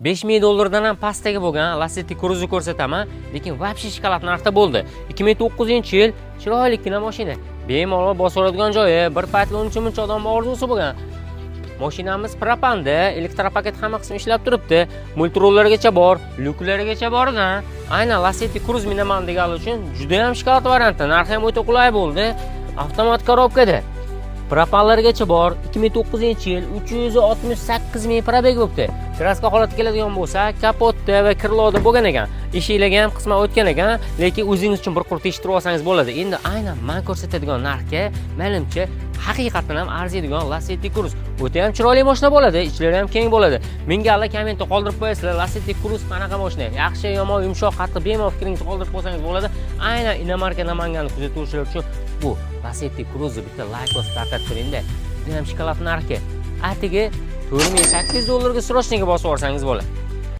5000 dollardan ham pastdagi bo'lgan Lacetti Cruze ko'rsataman, lekin вообще shokolad narxda bo'ldi. 2009-yil chiroylikgina mashina. Bemalol bosiladigan joyi, bir paytlar uncha-muncha odam orzusi bo'lgan. Mashinamiz propanda, elektropaket hamma qismi ishlab turibdi. Multirollargacha bor, lyuklarigacha borgan. Aynan Lacetti Cruze minaman deganlar uchun juda ham shokolad varianti. Narxi ham o'ta qulay bo'ldi. Avtomat korobkada. Propanlargacha bor. 2009-yil 368 ming probeg bo'libdi. Kraska holatiga keladigan bo'lsa, kapotda va krloda bo'lgan ekan. Eshiklarga ham qisman o'tgan ekan, lekin o'zingiz uchun bir qurut eshittirib olsangiz bo'ladi. Endi aynan men ko'rsatadigan narxga, menimcha, haqiqatan ham arziydigan Lacetti Cruze. O'ta ham chiroyli mashina bo'ladi, ichlari ham keng bo'ladi. Menga alla kommentda qoldirib qo'yasizlar, Lacetti Cruze qanaqa mashina? Yaxshi, yomon, yumshoq, qattiq bemalol fikringizni qoldirib qo'ysangiz bo'ladi. Aynan Inomarka Namanganni kuzatuvchilar uchun bu Lacetti Cruze bitta layk bosib tarqatib turingda. Juda ham shokolad narxi. Atigi $4800 ga srochniga bosib olsangiz bo'ladi.